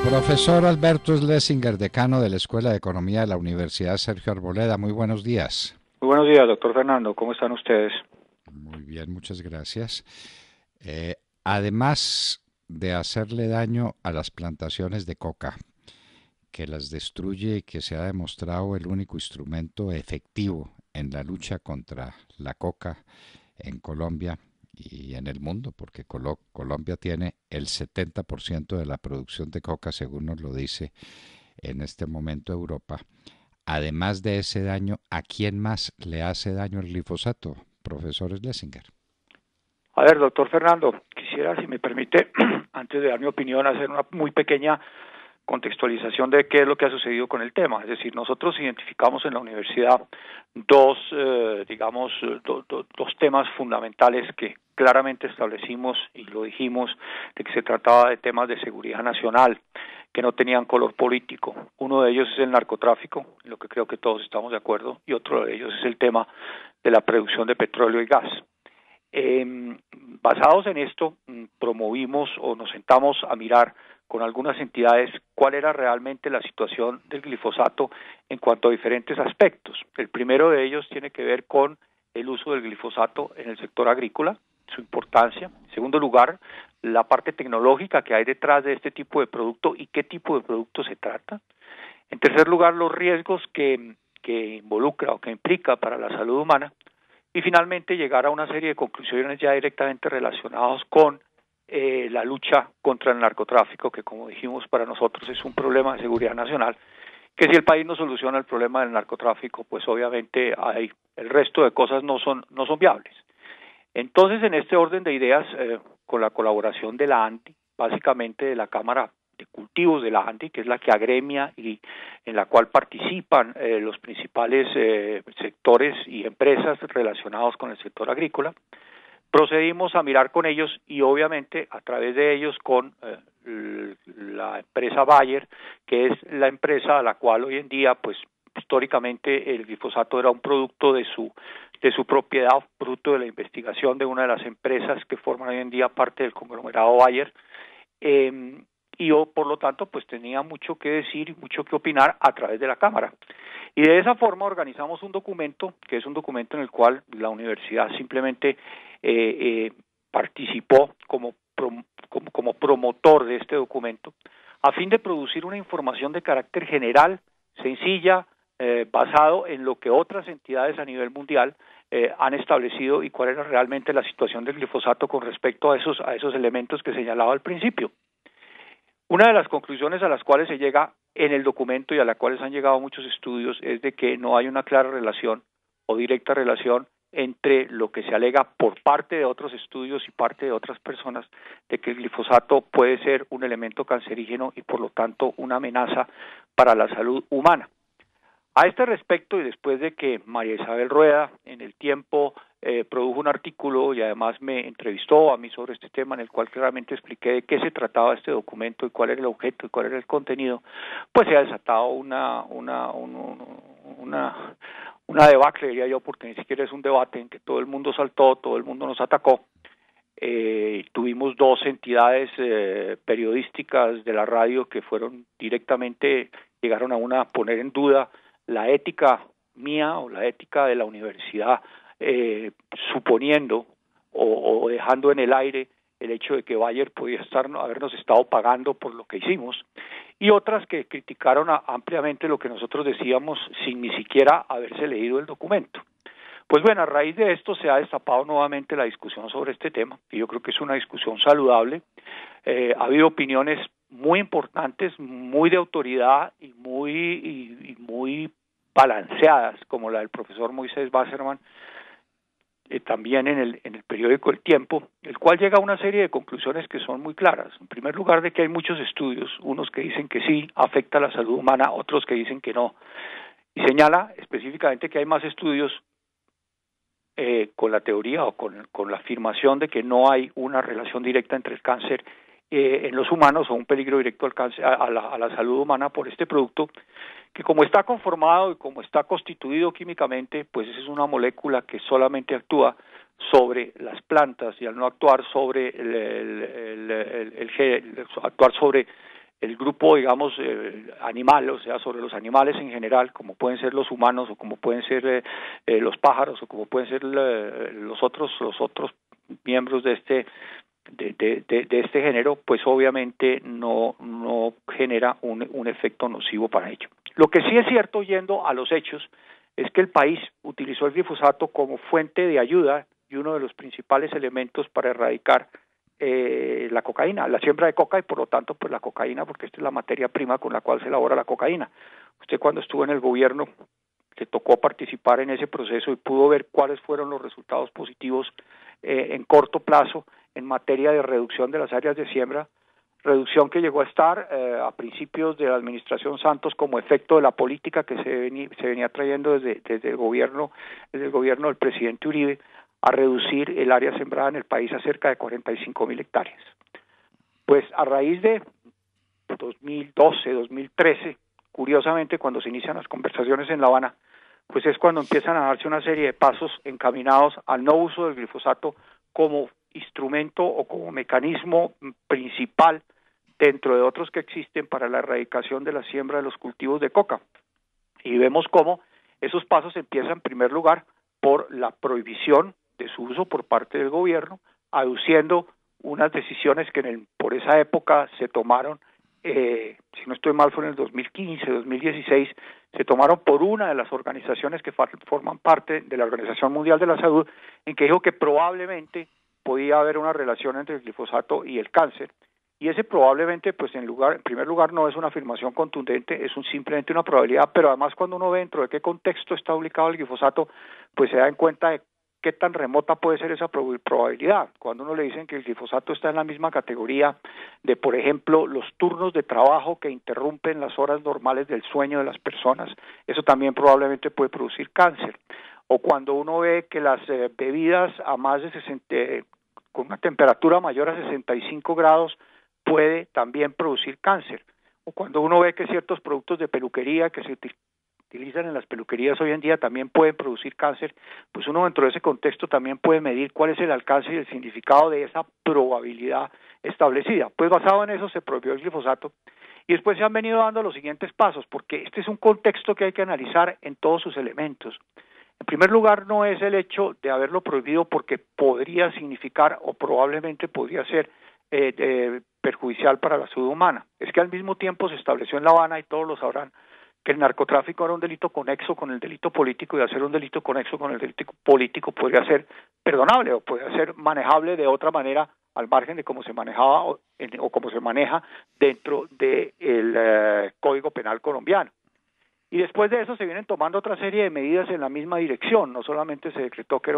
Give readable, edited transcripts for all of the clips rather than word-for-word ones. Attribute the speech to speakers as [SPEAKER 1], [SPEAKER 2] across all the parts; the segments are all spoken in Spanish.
[SPEAKER 1] Profesor Alberto Schlesinger, decano de la Escuela de Economía de la Universidad Sergio Arboleda, muy buenos días.
[SPEAKER 2] Muy buenos días, doctor Fernando. ¿Cómo están ustedes?
[SPEAKER 1] Muy bien, muchas gracias. Además de hacerle daño a las plantaciones de coca, que las destruye y que se ha demostrado el único instrumento efectivo en la lucha contra la coca en Colombia y en el mundo, porque Colombia tiene el 70% de la producción de coca, según nos lo dice en este momento Europa. Además de ese daño, ¿a quién más le hace daño el glifosato, profesor Schlesinger?
[SPEAKER 2] A ver, doctor Fernando, quisiera, si me permite, antes de dar mi opinión, hacer una muy pequeña contextualización de qué es lo que ha sucedido con el tema. Es decir, nosotros identificamos en la universidad dos temas fundamentales que claramente establecimos y lo dijimos, de que se trataba de temas de seguridad nacional que no tenían color político. Uno de ellos es el narcotráfico, en lo que creo que todos estamos de acuerdo, y otro de ellos es el tema de la producción de petróleo y gas. Basados en esto, promovimos o nos sentamos a mirar con algunas entidades cuál era realmente la situación del glifosato en cuanto a diferentes aspectos. El primero de ellos tiene que ver con el uso del glifosato en el sector agrícola, su importancia. En segundo lugar, la parte tecnológica que hay detrás de este tipo de producto y qué tipo de producto se trata. En tercer lugar, los riesgos que involucra o que implica para la salud humana. Y finalmente llegar a una serie de conclusiones ya directamente relacionadas con la lucha contra el narcotráfico, que como dijimos para nosotros es un problema de seguridad nacional, que si el país no soluciona el problema del narcotráfico, pues obviamente el resto de cosas no son viables. Entonces, en este orden de ideas, con la colaboración de la ANDI, básicamente de la Cámara de Cultivos de la ANDI, que es la que agremia y en la cual participan los principales sectores y empresas relacionados con el sector agrícola, procedimos a mirar con ellos y obviamente a través de ellos con la empresa Bayer, que es la empresa a la cual hoy en día, pues históricamente el glifosato era un producto de su propiedad, fruto de la investigación de una de las empresas que forman hoy en día parte del conglomerado Bayer, y yo por lo tanto pues tenía mucho que decir y mucho que opinar a través de la Cámara. Y de esa forma organizamos un documento, que es un documento en el cual la universidad simplemente participó como promotor de este documento, a fin de producir una información de carácter general, sencilla, basado en lo que otras entidades a nivel mundial han establecido y cuál era realmente la situación del glifosato con respecto a esos elementos que señalaba al principio. Una de las conclusiones a las cuales se llega en el documento y a las cuales han llegado muchos estudios es de que no hay una clara relación o directa relación entre lo que se alega por parte de otros estudios y parte de otras personas de que el glifosato puede ser un elemento cancerígeno y por lo tanto una amenaza para la salud humana. A este respecto, y después de que María Isabel Rueda en el Tiempo produjo un artículo y además me entrevistó a mí sobre este tema en el cual claramente expliqué de qué se trataba este documento y cuál era el objeto y cuál era el contenido, pues se ha desatado una debacle, diría yo, porque ni siquiera es un debate en que todo el mundo saltó, todo el mundo nos atacó. Tuvimos dos entidades periodísticas de la radio que fueron directamente, llegaron a poner en duda la ética mía o la ética de la universidad, suponiendo o dejando en el aire el hecho de que Bayer podía habernos estado pagando por lo que hicimos, y otras que criticaron ampliamente lo que nosotros decíamos sin ni siquiera haberse leído el documento. Pues bueno, a raíz de esto se ha destapado nuevamente la discusión sobre este tema, y yo creo que es una discusión saludable. Ha habido opiniones muy importantes, muy de autoridad y muy balanceadas, como la del profesor Moisés Basserman, también en el periódico El Tiempo, el cual llega a una serie de conclusiones que son muy claras. En primer lugar, de que hay muchos estudios, unos que dicen que sí afecta a la salud humana, otros que dicen que no, y señala específicamente que hay más estudios con la teoría o con la afirmación de que no hay una relación directa entre el cáncer en los humanos o un peligro directo al cáncer, a la salud humana por este producto, que como está conformado y como está constituido químicamente, pues es una molécula que solamente actúa sobre las plantas y al no actuar sobre actuar sobre el grupo, digamos, animal, o sea, sobre los animales en general, como pueden ser los humanos o como pueden ser los pájaros o como pueden ser los otros miembros de este género, pues obviamente no genera un efecto nocivo para ello. Lo que sí es cierto, yendo a los hechos, es que el país utilizó el glifosato como fuente de ayuda y uno de los principales elementos para erradicar la cocaína, la siembra de coca y por lo tanto pues la cocaína, porque esta es la materia prima con la cual se elabora la cocaína. Usted cuando estuvo en el gobierno le tocó participar en ese proceso y pudo ver cuáles fueron los resultados positivos en corto plazo en materia de reducción de las áreas de siembra, reducción que llegó a estar a principios de la administración Santos como efecto de la política que se venía trayendo desde el gobierno del presidente Uribe, a reducir el área sembrada en el país a cerca de 45.000 hectáreas. Pues a raíz de 2012, 2013, curiosamente cuando se inician las conversaciones en La Habana, pues es cuando empiezan a darse una serie de pasos encaminados al no uso del glifosato como instrumento o como mecanismo principal dentro de otros que existen para la erradicación de la siembra de los cultivos de coca. Y vemos cómo esos pasos empiezan en primer lugar por la prohibición de su uso por parte del gobierno, aduciendo unas decisiones que por esa época se tomaron, si no estoy mal fue en el 2015, 2016, se tomaron por una de las organizaciones que forman parte de la Organización Mundial de la Salud, en que dijo que probablemente podía haber una relación entre el glifosato y el cáncer. Y ese probablemente, pues en primer lugar no es una afirmación contundente, es simplemente una probabilidad, pero además cuando uno ve dentro de qué contexto está ubicado el glifosato, pues se da en cuenta de qué tan remota puede ser esa probabilidad. Cuando uno le dicen que el glifosato está en la misma categoría de, por ejemplo, los turnos de trabajo que interrumpen las horas normales del sueño de las personas, eso también probablemente puede producir cáncer. O cuando uno ve que las bebidas a más de 60, con una temperatura mayor a 65 grados, puede también producir cáncer. O cuando uno ve que ciertos productos de peluquería que se utilizan en las peluquerías hoy en día también pueden producir cáncer, pues uno dentro de ese contexto también puede medir cuál es el alcance y el significado de esa probabilidad establecida. Pues basado en eso se prohibió el glifosato y después se han venido dando los siguientes pasos, porque este es un contexto que hay que analizar en todos sus elementos. En primer lugar, no es el hecho de haberlo prohibido porque podría significar o probablemente podría ser perjudicial para la salud humana. Es que al mismo tiempo se estableció en La Habana, y todos lo sabrán, que el narcotráfico era un delito conexo con el delito político, y hacer un delito conexo con el delito político podría ser perdonable o podría ser manejable de otra manera al margen de cómo se manejaba o cómo se maneja dentro del Código Penal colombiano. Y después de eso se vienen tomando otra serie de medidas en la misma dirección. No solamente se decretó que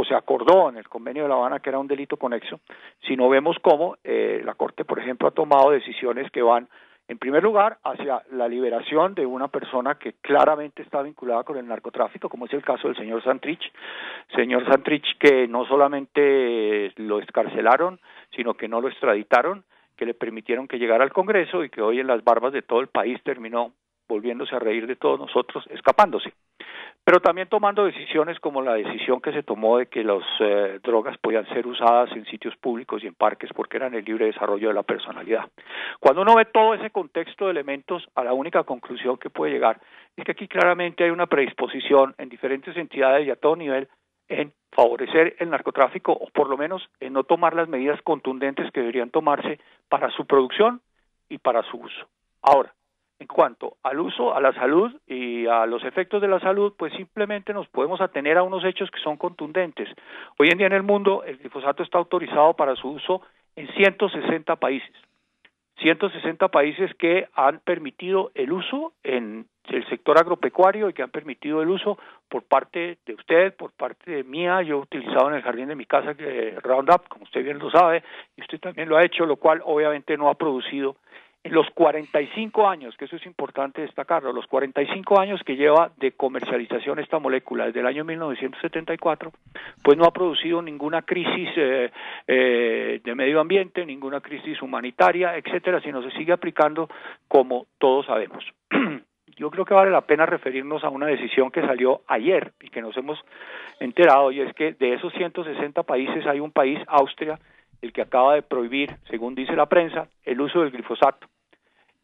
[SPEAKER 2] se acordó en el Convenio de La Habana que era un delito conexo, sino vemos cómo la Corte, por ejemplo, ha tomado decisiones que van, en primer lugar, hacia la liberación de una persona que claramente está vinculada con el narcotráfico, como es el caso del señor Santrich que no solamente lo excarcelaron, sino que no lo extraditaron, que le permitieron que llegara al Congreso y que hoy en las barbas de todo el país terminó volviéndose a reír de todos nosotros, escapándose. Pero también tomando decisiones como la decisión que se tomó de que las drogas podían ser usadas en sitios públicos y en parques porque eran el libre desarrollo de la personalidad. Cuando uno ve todo ese contexto de elementos, a la única conclusión que puede llegar es que aquí claramente hay una predisposición en diferentes entidades y a todo nivel en favorecer el narcotráfico o por lo menos en no tomar las medidas contundentes que deberían tomarse para su producción y para su uso. Ahora, en cuanto al uso, a la salud y a los efectos de la salud, pues simplemente nos podemos atener a unos hechos que son contundentes. Hoy en día en el mundo el glifosato está autorizado para su uso en 160 países. 160 países que han permitido el uso en el sector agropecuario y que han permitido el uso por parte de usted, por parte de mía. Yo he utilizado en el jardín de mi casa Roundup, como usted bien lo sabe, y usted también lo ha hecho, lo cual obviamente no ha producido en los 45 años, que eso es importante destacarlo, los 45 años que lleva de comercialización esta molécula desde el año 1974, pues no ha producido ninguna crisis de medio ambiente, ninguna crisis humanitaria, etcétera, sino se sigue aplicando como todos sabemos. Yo creo que vale la pena referirnos a una decisión que salió ayer y que nos hemos enterado, y es que de esos 160 países hay un país, Austria, el que acaba de prohibir, según dice la prensa, el uso del glifosato.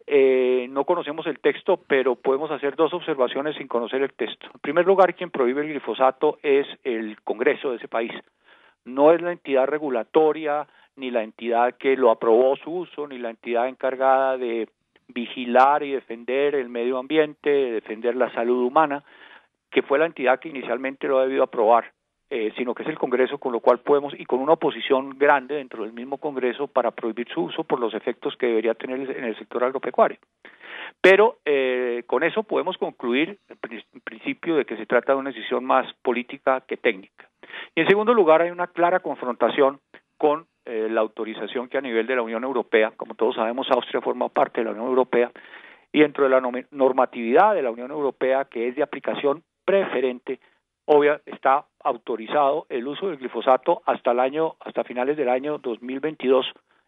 [SPEAKER 2] No conocemos el texto, pero podemos hacer dos observaciones sin conocer el texto. En primer lugar, quien prohíbe el glifosato es el Congreso de ese país. No es la entidad regulatoria, ni la entidad que lo aprobó su uso, ni la entidad encargada de vigilar y defender el medio ambiente, de defender la salud humana, que fue la entidad que inicialmente lo ha debido aprobar, sino que es el Congreso, con lo cual podemos, y con una oposición grande dentro del mismo Congreso para prohibir su uso por los efectos que debería tener en el sector agropecuario. Pero con eso podemos concluir en principio de que se trata de una decisión más política que técnica. Y en segundo lugar, hay una clara confrontación con la autorización que a nivel de la Unión Europea, como todos sabemos, Austria forma parte de la Unión Europea, y dentro de la normatividad de la Unión Europea, que es de aplicación preferente, obvia, está autorizado el uso del glifosato hasta finales del año 2022.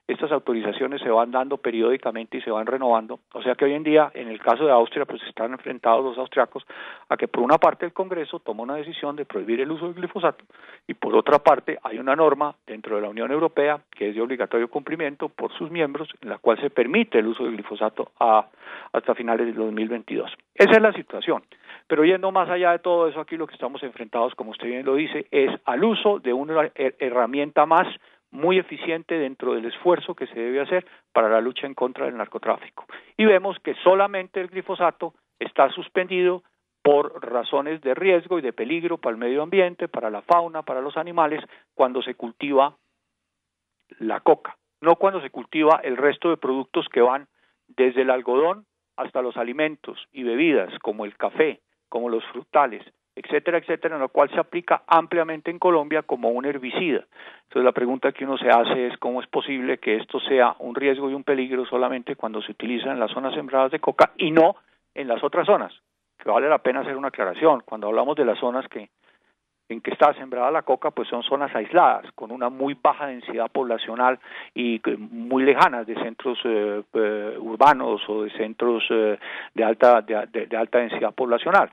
[SPEAKER 2] Estas autorizaciones se van dando periódicamente y se van renovando, o sea que hoy en día, en el caso de Austria, pues están enfrentados los austriacos a que por una parte el Congreso toma una decisión de prohibir el uso del glifosato y por otra parte hay una norma dentro de la Unión Europea que es de obligatorio cumplimiento por sus miembros, en la cual se permite el uso del glifosato hasta finales del 2022. Esa es la situación. Pero yendo más allá de todo eso, aquí lo que estamos enfrentados, como usted bien lo dice, es al uso de una herramienta más muy eficiente dentro del esfuerzo que se debe hacer para la lucha en contra del narcotráfico. Y vemos que solamente el glifosato está suspendido por razones de riesgo y de peligro para el medio ambiente, para la fauna, para los animales, cuando se cultiva la coca, no cuando se cultiva el resto de productos que van desde el algodón hasta los alimentos y bebidas como el café, como los frutales, etcétera, etcétera, en lo cual se aplica ampliamente en Colombia como un herbicida. Entonces la pregunta que uno se hace es cómo es posible que esto sea un riesgo y un peligro solamente cuando se utiliza en las zonas sembradas de coca y no en las otras zonas, que vale la pena hacer una aclaración. Cuando hablamos de las zonas en que está sembrada la coca, pues son zonas aisladas, con una muy baja densidad poblacional y muy lejanas de centros urbanos o de centros de alta densidad poblacional.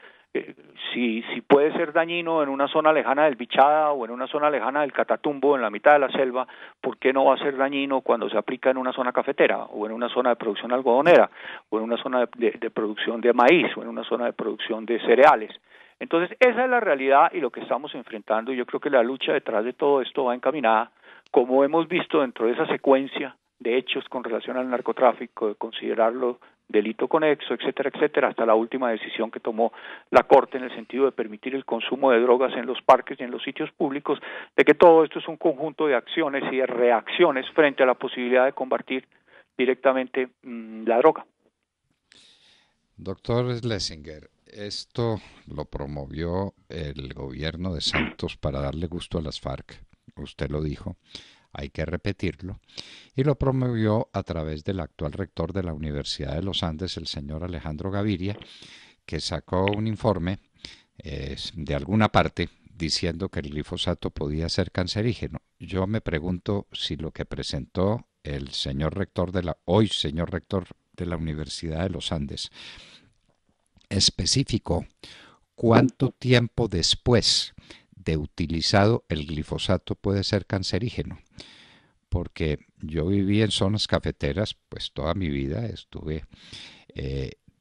[SPEAKER 2] Si puede ser dañino en una zona lejana del Bichada o en una zona lejana del Catatumbo, en la mitad de la selva, ¿por qué no va a ser dañino cuando se aplica en una zona cafetera o en una zona de producción algodonera o en una zona de producción de maíz o en una zona de producción de cereales? Entonces, esa es la realidad y lo que estamos enfrentando, y yo creo que la lucha detrás de todo esto va encaminada, como hemos visto dentro de esa secuencia de hechos con relación al narcotráfico, de considerarlo delito conexo, etcétera, etcétera, hasta la última decisión que tomó la Corte en el sentido de permitir el consumo de drogas en los parques y en los sitios públicos, de que todo esto es un conjunto de acciones y de reacciones frente a la posibilidad de combatir directamente la droga.
[SPEAKER 1] Doctor Schlesinger, esto lo promovió el gobierno de Santos para darle gusto a las FARC, usted lo dijo, hay que repetirlo, y lo promovió a través del actual rector de la Universidad de los Andes, el señor Alejandro Gaviria, que sacó un informe de alguna parte diciendo que el glifosato podía ser cancerígeno. Yo me pregunto si lo que presentó el señor rector hoy señor rector de la Universidad de los Andes especificó cuánto tiempo después de utilizado el glifosato puede ser cancerígeno, porque yo viví en zonas cafeteras pues toda mi vida, estuve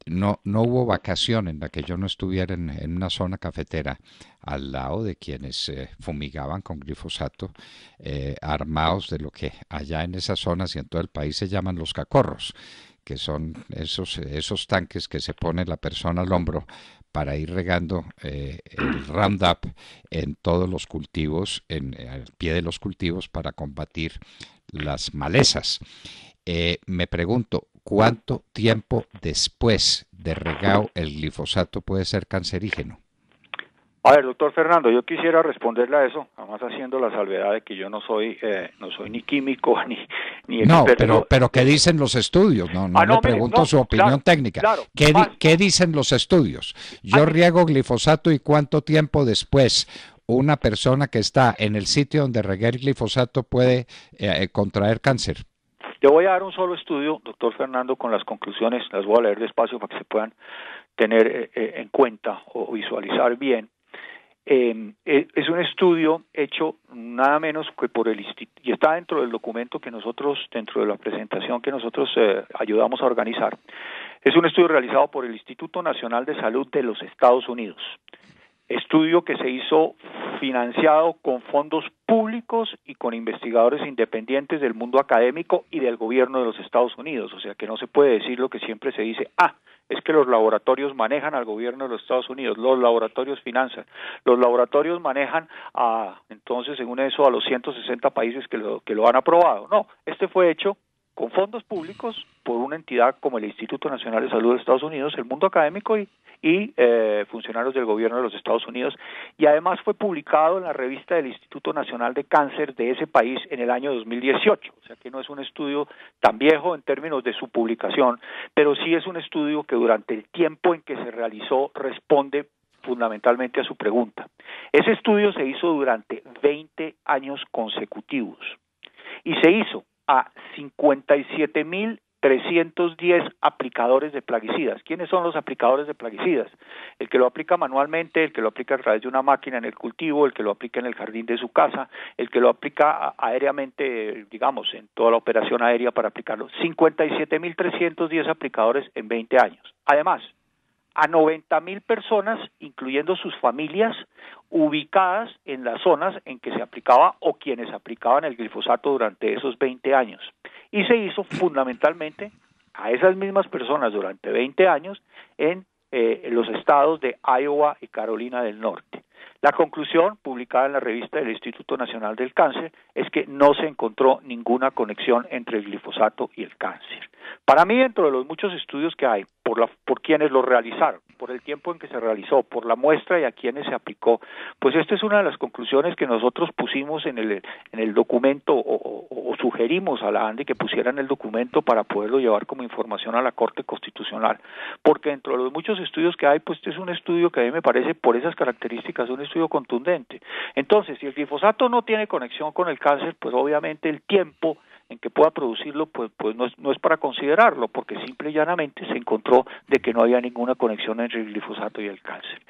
[SPEAKER 1] no hubo vacación en la que yo no estuviera en una zona cafetera al lado de quienes fumigaban con glifosato, armados de lo que allá en esas zonas y en todo el país se llaman los cacorros, que son esos tanques que se pone la persona al hombro para ir regando el Roundup en todos los cultivos, al pie de los cultivos para combatir las malezas. Me pregunto, ¿cuánto tiempo después de regado el glifosato puede ser cancerígeno?
[SPEAKER 2] A ver, doctor Fernando, yo quisiera responderle a eso, además haciendo la salvedad de que yo no soy ni químico ni experto.
[SPEAKER 1] No, pero ¿qué dicen los estudios? No le pregunto su opinión técnica.
[SPEAKER 2] Claro,
[SPEAKER 1] ¿Qué dicen los estudios? Yo riego glifosato y ¿cuánto tiempo después una persona que está en el sitio donde regué el glifosato puede contraer cáncer?
[SPEAKER 2] Le voy a dar un solo estudio, doctor Fernando, con las conclusiones, las voy a leer despacio para que se puedan tener en cuenta o visualizar bien. Es un estudio hecho nada menos que por el instituto, y está dentro del documento que nosotros, dentro de la presentación que nosotros ayudamos a organizar. Es un estudio realizado por el Instituto Nacional de Salud de los Estados Unidos. Estudio que se hizo financiado con fondos públicos y con investigadores independientes del mundo académico y del gobierno de los Estados Unidos. O sea que no se puede decir lo que siempre se dice, es que los laboratorios manejan al gobierno de los Estados Unidos, los laboratorios financian, los laboratorios manejan entonces según eso a los 160 países que lo han aprobado. No, este fue hecho con fondos públicos por una entidad como el Instituto Nacional de Salud de Estados Unidos, el mundo académico y funcionarios del gobierno de los Estados Unidos, y además fue publicado en la revista del Instituto Nacional de Cáncer de ese país en el año 2018, o sea que no es un estudio tan viejo en términos de su publicación, pero sí es un estudio que durante el tiempo en que se realizó responde fundamentalmente a su pregunta. Ese estudio se hizo durante 20 años consecutivos y se hizo a 57.310 aplicadores de plaguicidas. ¿Quiénes son los aplicadores de plaguicidas? El que lo aplica manualmente, el que lo aplica a través de una máquina en el cultivo, el que lo aplica en el jardín de su casa, el que lo aplica aéreamente, digamos, en toda la operación aérea para aplicarlo. 57.310 aplicadores en 20 años. Además, a 90.000 personas, incluyendo sus familias, ubicadas en las zonas en que se aplicaba o quienes aplicaban el glifosato durante esos 20 años. Y se hizo fundamentalmente a esas mismas personas durante 20 años en los estados de Iowa y Carolina del Norte. La conclusión, publicada en la revista del Instituto Nacional del Cáncer, es que no se encontró ninguna conexión entre el glifosato y el cáncer. Para mí, dentro de los muchos estudios que hay, por quienes lo realizaron, por el tiempo en que se realizó, por la muestra y a quienes se aplicó, pues esta es una de las conclusiones que nosotros pusimos en el documento o sugerimos a la ANDI que pusiera en el documento para poderlo llevar como información a la Corte Constitucional, porque dentro de los muchos estudios que hay, pues este es un estudio que a mí me parece, por esas características, un estudio contundente. Entonces, si el glifosato no tiene conexión con el cáncer, pues obviamente el tiempo en que pueda producirlo, pues no es para considerarlo, porque simple y llanamente se encontró de que no había ninguna conexión entre el glifosato y el cáncer.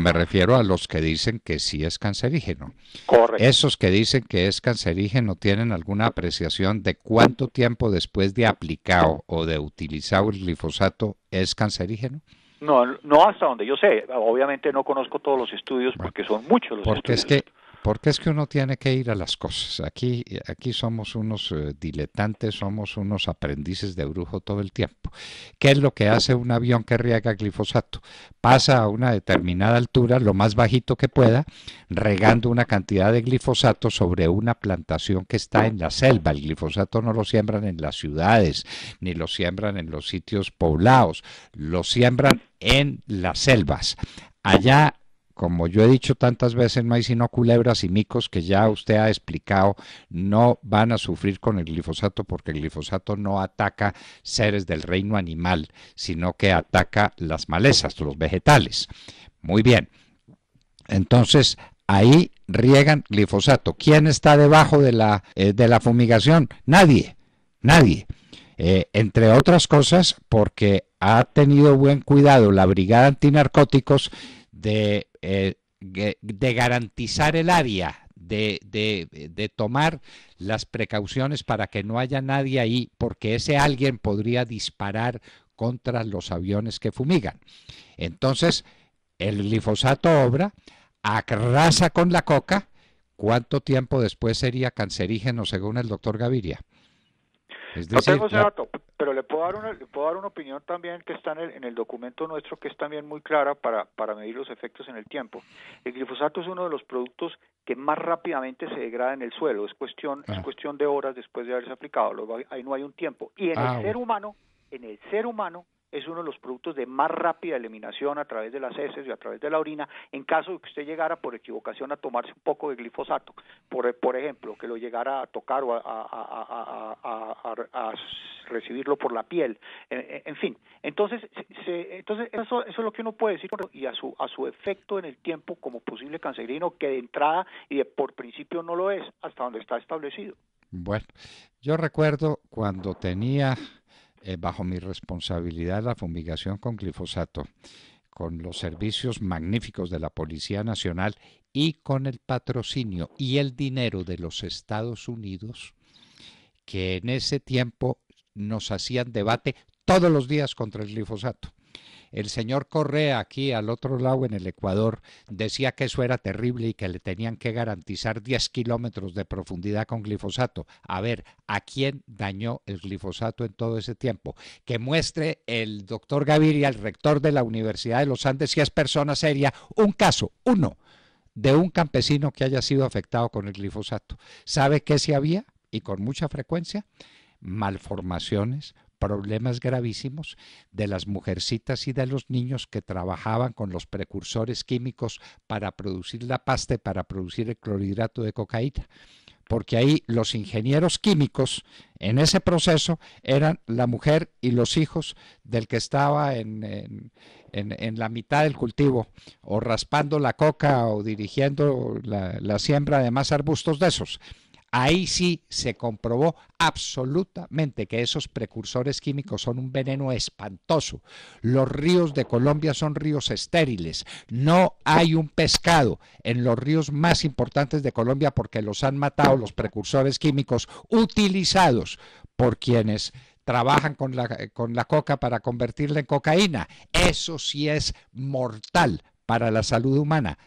[SPEAKER 1] Me refiero a los que dicen que sí es cancerígeno.
[SPEAKER 2] Correcto.
[SPEAKER 1] Esos que dicen que es cancerígeno, ¿tienen alguna apreciación de cuánto tiempo después de aplicado o de utilizado el glifosato es cancerígeno?
[SPEAKER 2] No hasta donde yo sé. Obviamente no conozco todos los estudios porque son muchos los estudios.
[SPEAKER 1] Porque es que uno tiene que ir a las cosas. Aquí somos unos diletantes, somos unos aprendices de brujo todo el tiempo. ¿Qué es lo que hace un avión que riega glifosato? Pasa a una determinada altura, lo más bajito que pueda, regando una cantidad de glifosato sobre una plantación que está en la selva. El glifosato no lo siembran en las ciudades, ni lo siembran en los sitios poblados, lo siembran en las selvas. Allá, como yo he dicho tantas veces, no hay sino culebras y micos que ya usted ha explicado, no van a sufrir con el glifosato porque el glifosato no ataca seres del reino animal, sino que ataca las malezas, los vegetales. Muy bien. Entonces, ahí riegan glifosato. ¿Quién está debajo de la fumigación? Nadie. Entre otras cosas, porque ha tenido buen cuidado la Brigada Antinarcóticos de garantizar el área, de tomar las precauciones para que no haya nadie ahí, porque ese alguien podría disparar contra los aviones que fumigan. Entonces, el glifosato obra, arrasa con la coca. ¿Cuánto tiempo después sería cancerígeno según el doctor Gaviria?
[SPEAKER 2] Es decir, no tengo ese dato, pero le puedo dar una opinión también que está en el documento nuestro, que es también muy clara para medir los efectos en el tiempo. El glifosato es uno de los productos que más rápidamente se degrada en el suelo, es cuestión de horas después de haberse aplicado, ahí no hay un tiempo. Y en el ser humano es uno de los productos de más rápida eliminación a través de las heces y a través de la orina, en caso de que usted llegara por equivocación a tomarse un poco de glifosato, por ejemplo, que lo llegara a tocar o a recibirlo por la piel, en fin. Entonces eso es lo que uno puede decir, y a su efecto en el tiempo como posible cancerígeno, que de entrada y por principio no lo es, hasta donde está establecido.
[SPEAKER 1] Bueno, yo recuerdo cuando tenía bajo mi responsabilidad la fumigación con glifosato. con los servicios magníficos de la Policía Nacional y con el patrocinio y el dinero de los Estados Unidos, que en ese tiempo nos hacían debate todos los días contra el glifosato. El señor Correa, aquí al otro lado en el Ecuador, decía que eso era terrible y que le tenían que garantizar 10 kilómetros de profundidad con glifosato. A ver, ¿a quién dañó el glifosato en todo ese tiempo? Que muestre el doctor Gaviria, el rector de la Universidad de los Andes, si es persona seria, un caso, uno, de un campesino que haya sido afectado con el glifosato. ¿Sabe qué sí había? Y con mucha frecuencia, malformaciones, problemas gravísimos de las mujercitas y de los niños que trabajaban con los precursores químicos para producir la pasta y para producir el clorhidrato de cocaína. Porque ahí los ingenieros químicos en ese proceso eran la mujer y los hijos del que estaba en la mitad del cultivo, o raspando la coca o dirigiendo la siembra de más arbustos de esos. Ahí sí se comprobó absolutamente que esos precursores químicos son un veneno espantoso. Los ríos de Colombia son ríos estériles. No hay un pescado en los ríos más importantes de Colombia porque los han matado los precursores químicos utilizados por quienes trabajan con la coca para convertirla en cocaína. Eso sí es mortal para la salud humana.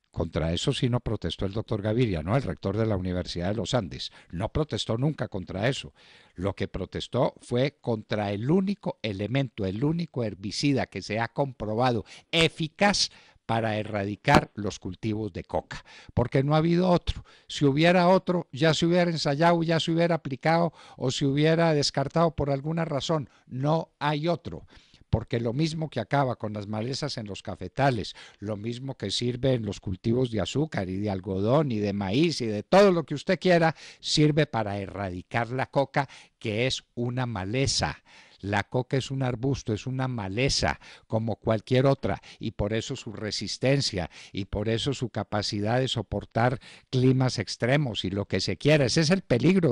[SPEAKER 1] Contra eso sí no protestó el doctor Gaviria, ¿no? El rector de la Universidad de los Andes. No protestó nunca contra eso. Lo que protestó fue contra el único elemento, el único herbicida que se ha comprobado eficaz para erradicar los cultivos de coca, porque no ha habido otro. Si hubiera otro, ya se hubiera ensayado, ya se hubiera aplicado o se hubiera descartado por alguna razón. No hay otro. Porque lo mismo que acaba con las malezas en los cafetales, lo mismo que sirve en los cultivos de azúcar y de algodón y de maíz y de todo lo que usted quiera, sirve para erradicar la coca, que es una maleza. La coca es un arbusto, es una maleza como cualquier otra, y por eso su resistencia y por eso su capacidad de soportar climas extremos y lo que se quiera. Ese es el peligro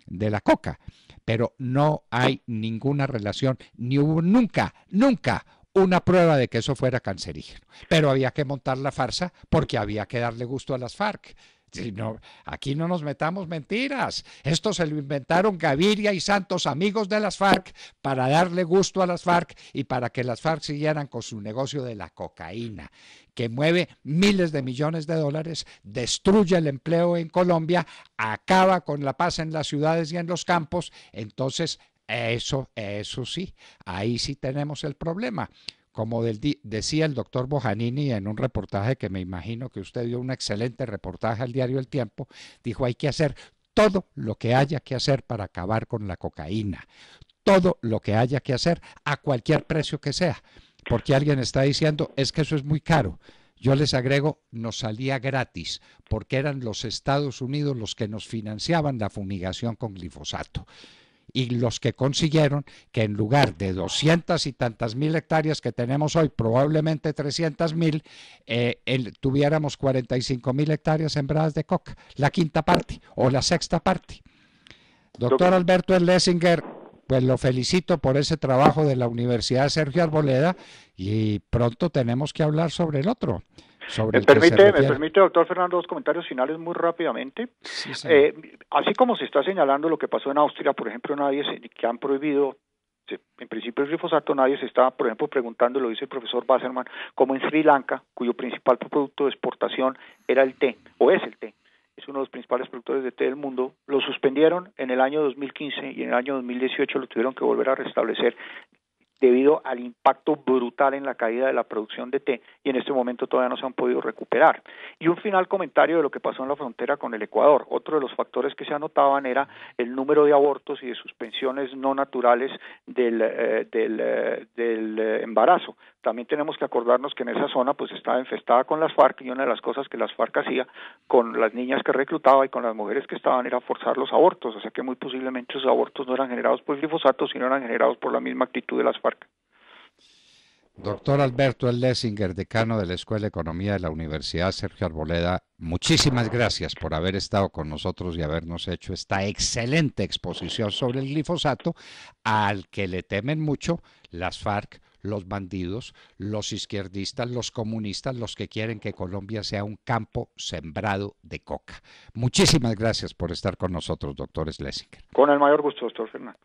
[SPEAKER 1] de la coca. Pero no hay ninguna relación, ni hubo nunca una prueba de que eso fuera cancerígeno. Pero había que montar la farsa porque había que darle gusto a las FARC. Si no, aquí no nos metamos mentiras. Esto se lo inventaron Gaviria y Santos, amigos de las FARC, para darle gusto a las FARC y para que las FARC siguieran con su negocio de la cocaína, que mueve miles de millones de dólares, destruye el empleo en Colombia, acaba con la paz en las ciudades y en los campos. Entonces, eso sí, ahí sí tenemos el problema. Como decía el doctor Bojanini en un reportaje que me imagino que usted dio un excelente reportaje al diario El Tiempo, dijo: hay que hacer todo lo que haya que hacer para acabar con la cocaína, todo lo que haya que hacer a cualquier precio que sea, porque alguien está diciendo es que eso es muy caro. Yo les agrego, nos salía gratis, porque eran los Estados Unidos los que nos financiaban la fumigación con glifosato. Y los que consiguieron que en lugar de 200 y tantas mil hectáreas que tenemos hoy, probablemente 300.000, tuviéramos 45.000 hectáreas sembradas de coca, la quinta parte o la sexta parte. Doctor Alberto Lessinger, pues lo felicito por ese trabajo de la Universidad Sergio Arboleda, y pronto tenemos que hablar sobre el otro.
[SPEAKER 2] Me permite, doctor Fernando, dos comentarios finales muy rápidamente. Sí, así como se está señalando lo que pasó en Austria, por ejemplo, que han prohibido, en principio el glifosato, nadie se está, por ejemplo, preguntando, lo dice el profesor Wasserman, como en Sri Lanka, cuyo principal producto de exportación era el té, o es el té, es uno de los principales productores de té del mundo, lo suspendieron en el año 2015 y en el año 2018 lo tuvieron que volver a restablecer debido al impacto brutal en la caída de la producción de té, y en este momento todavía no se han podido recuperar. Y un final comentario de lo que pasó en la frontera con el Ecuador. Otro de los factores que se anotaban era el número de abortos y de suspensiones no naturales del embarazo. También tenemos que acordarnos que en esa zona pues estaba infestada con las FARC, y una de las cosas que las FARC hacía con las niñas que reclutaba y con las mujeres que estaban era forzar los abortos, o sea que muy posiblemente esos abortos no eran generados por el glifosato, sino eran generados por la misma actitud de las FARC.
[SPEAKER 1] Doctor Alberto Lessinger, decano de la Escuela de Economía de la Universidad Sergio Arboleda, muchísimas gracias por haber estado con nosotros y habernos hecho esta excelente exposición sobre el glifosato, al que le temen mucho las FARC, los bandidos, los izquierdistas, los comunistas, los que quieren que Colombia sea un campo sembrado de coca. Muchísimas gracias por estar con nosotros, doctor Schlesinger.
[SPEAKER 2] Con el mayor gusto, doctor Fernando.